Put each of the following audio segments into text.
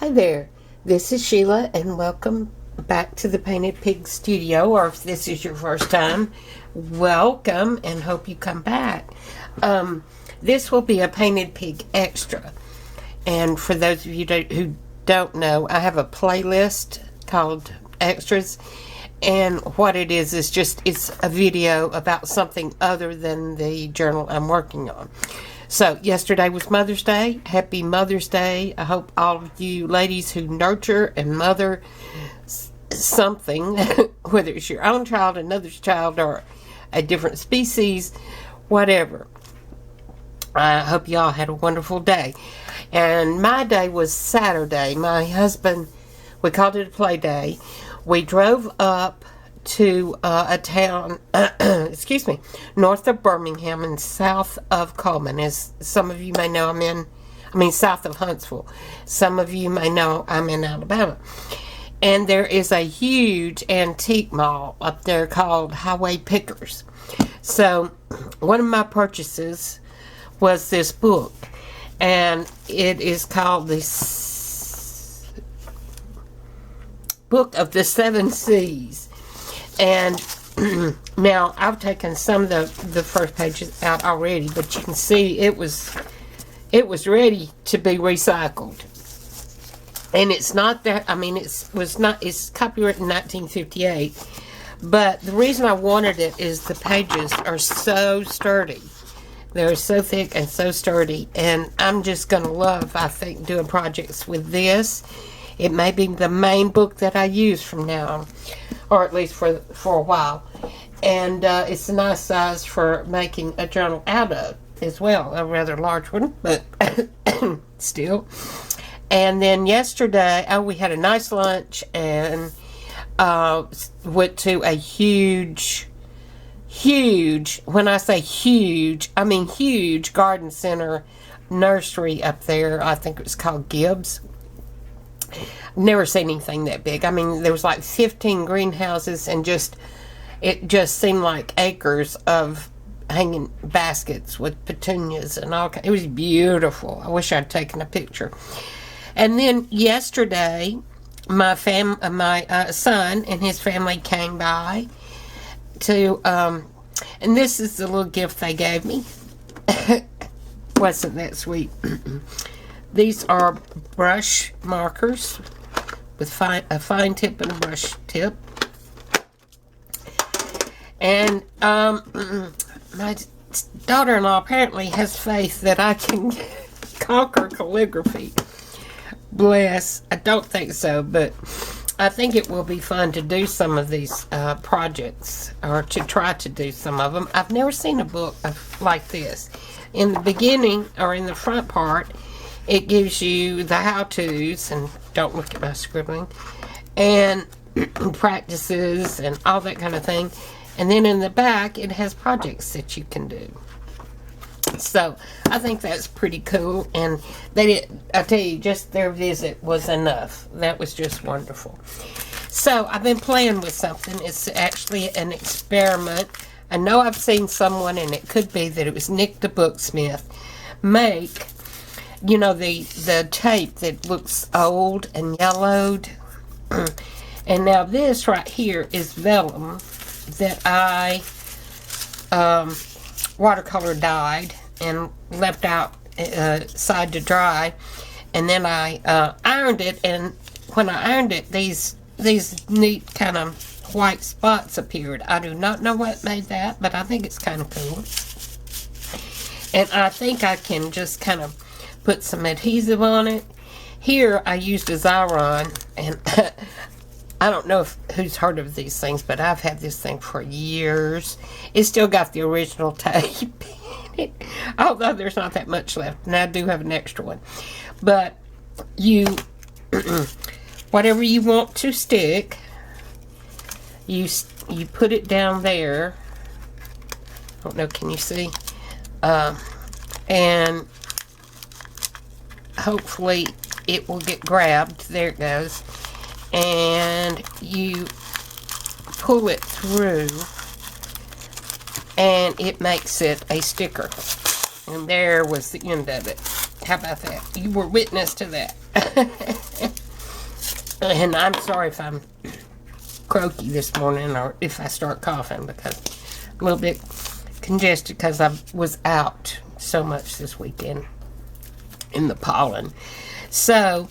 Hi there, this is Sheila and welcome back to the Painted Pig Studio, or if this is your first time, welcome and hope you come back. This will be a Painted Pig Extra, and for those of you who don't know, I have a playlist called Extras, and what it is just, it's a video about something other than the journal I'm working on. So, yesterday was Mother's Day. Happy Mother's Day. I hope all of you ladies who nurture and mother something, whether it's your own child, another's child, or a different species, whatever. I hope you all had a wonderful day. And my day was Saturday. My husband, we called it a play day. We drove up to a town, north of Birmingham and south of Coleman. As some of you may know, south of Huntsville. Some of you may know I'm in Alabama. And there is a huge antique mall up there called Highway Pickers. So one of my purchases was this book, and it is called the Book of the Seven Seas. And now I've taken some of the first pages out already, but you can see it was ready to be recycled. And it's not that, it's copyrighted in 1958, but the reason I wanted it is the pages are so sturdy. They're so thick and so sturdy, and I'm just going to love, I think, doing projects with this. It may be the main book that I use from now on, or at least for a while. And it's a nice size for making a journal out of as well. A rather large one, but still. And then yesterday, we had a nice lunch and went to a huge, when I say huge, I mean huge garden center nursery up there. I think it was called Gibbs. Never seen anything that big. There was like 15 greenhouses, and it just seemed like acres of hanging baskets with petunias and all. It was beautiful. I wish I'd taken a picture. And then yesterday, my son and his family came by to, and this is the little gift they gave me. Wasn't that sweet? These are brush markers with a fine tip and a brush tip. And my daughter-in-law apparently has faith that I can conquer calligraphy. Bless. I don't think so, but I think it will be fun to do some of these projects, or to try to do some of them. I've never seen a book like this. In the beginning, or in the front part, it gives you the how-tos, and don't look at my scribbling, and practices and all that kind of thing. And then in the back, it has projects that you can do. So I think that's pretty cool. And I tell you, just their visit was enough. That was just wonderful. So I've been playing with something. It's actually an experiment. I know I've seen someone, and it could be that it was Nik the Booksmith, make, the tape that looks old and yellowed. And now this right here is vellum that I watercolor dyed and left out side to dry, and then I ironed it, and when I ironed it, these neat kind of white spots appeared. I do not know what made that, but I think it's kind of cool. And I think I can just kind of put some adhesive on it. Here I used a Xyron, and I don't know who's heard of these things, but I've had this thing for years. It's still got the original tape in it, although there's not that much left, and I do have an extra one. But whatever you want to stick, you put it down there. I don't know, can you see? And hopefully it will get grabbed. There it goes. And you pull it through, and it makes it a sticker. And there was the end of it. How about that? You were witness to that. And I'm sorry if I'm croaky this morning or if I start coughing, because I'm a little bit congested because I was out so much this weekend in the pollen. So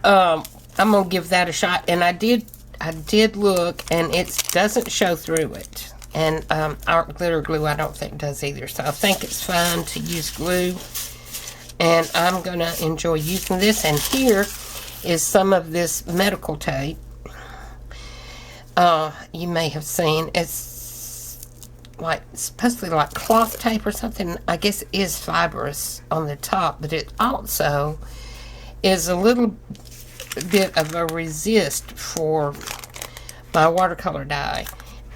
I'm gonna give that a shot. And I did look, and it doesn't show through it. And art glitter glue I don't think does either. So I think it's fine to use glue. And I'm gonna enjoy using this. And here is some of this medical tape. You may have seen, it's like supposedly like cloth tape or something. I guess it is fibrous on the top, but it also is a little bit of a resist for my watercolor dye.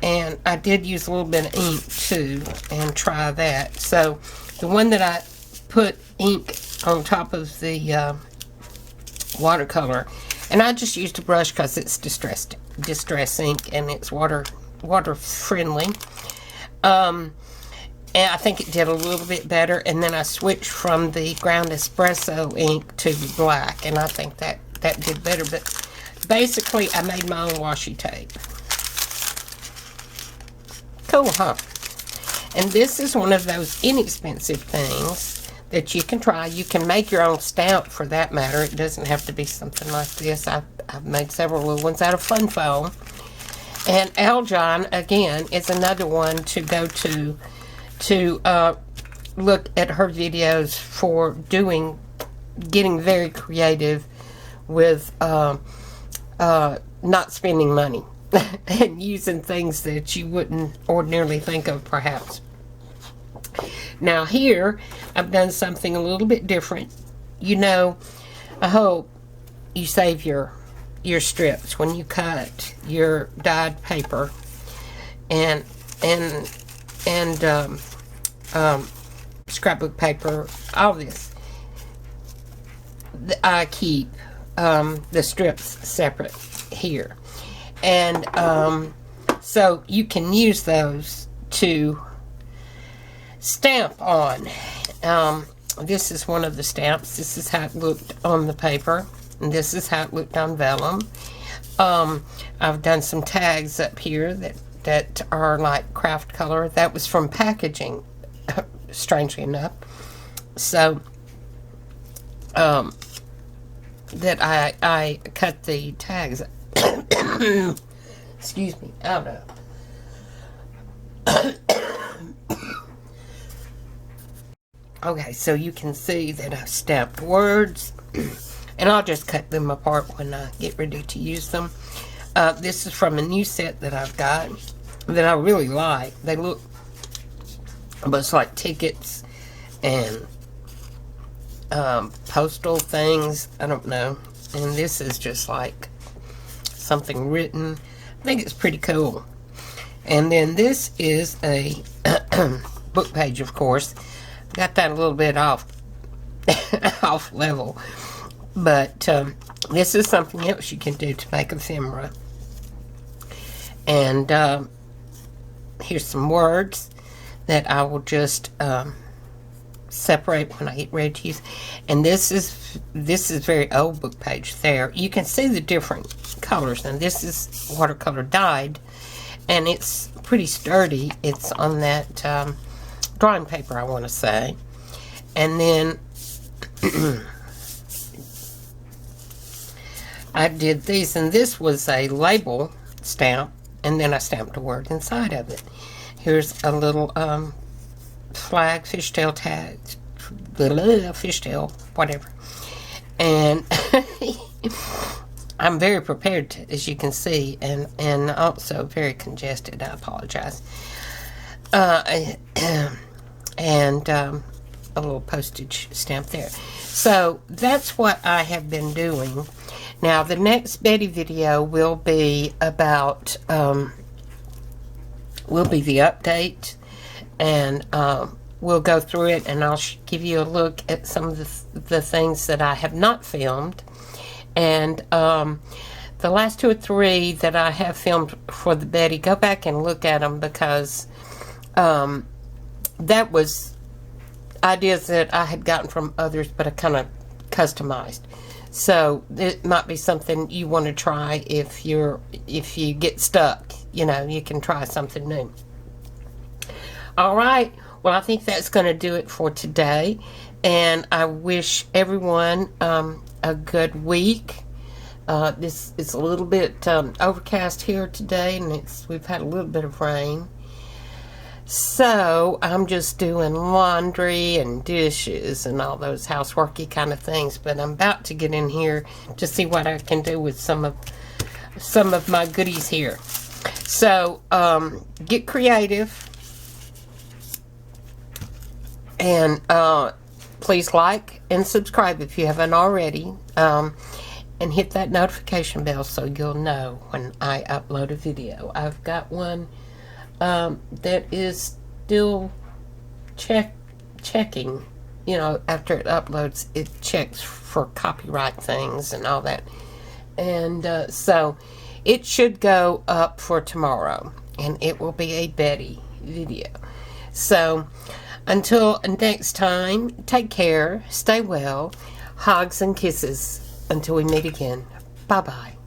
And I did use a little bit of ink too, and try that. So the one that I put ink on top of the watercolor, and I just used a brush because it's distress ink, and it's water friendly. And I think it did a little bit better. And then I switched from the ground espresso ink to the black, and I think that did better. But basically I made my own washi tape. Cool, huh? And this is one of those inexpensive things that you can try. You can make your own stamp, for that matter. It doesn't have to be something like this. I've made several little ones out of fun foam. And Aljon, again, is another one to go to look at her videos for getting very creative with not spending money and using things that you wouldn't ordinarily think of, perhaps. Now here, I've done something a little bit different. You know, I hope you save your strips when you cut your dyed paper and scrapbook paper, all this. I keep the strips separate here. And so you can use those to stamp on. This is one of the stamps. This is how it looked on the paper, and this is how it looked on vellum. I've done some tags up here that are like craft color. That was from packaging, strangely enough. So that I cut the tags excuse me, out of. Okay, so you can see that I've stamped words, and I'll just cut them apart when I get ready to use them. This is from a new set that I've got that I really like. They look almost like tickets and postal things. I don't know. And this is just like something written. I think it's pretty cool. And then this is a book page, of course. Got that a little bit off level, but this is something else you can do to make ephemera. And here's some words that I will just separate when I get ready to use. And this is very old book page there. You can see the different colors, and this is watercolor dyed, and it's pretty sturdy. It's on that drawing paper, I want to say. And then I did these, and this was a label stamp, and then I stamped a word inside of it. Here's a little flag, fishtail tag, fishtail, whatever. And I'm very prepared, as you can see, and also very congested. I apologize. And a little postage stamp there. So that's what I have been doing. Now the next Betty video will be about will be the update, and we'll go through it, and I'll give you a look at some of the things that I have not filmed. And the last 2 or 3 that I have filmed for the Betty, go back and look at them, because that was ideas that I had gotten from others, but I kind of customized. So it might be something you want to try if you get stuck. You know, you can try something new. All right. Well, I think that's going to do it for today. And I wish everyone a good week. This is a little bit overcast here today, and we've had a little bit of rain. So I'm just doing laundry and dishes and all those houseworky kind of things. But I'm about to get in here to see what I can do with some of my goodies here. So get creative, and please like and subscribe if you haven't already, and hit that notification bell so you'll know when I upload a video. I've got one that is still checking, you know, after it uploads, it checks for copyright things and all that. And so it should go up for tomorrow, and it will be a Betty video. So until next time, take care, stay well, hugs and kisses until we meet again. Bye-bye.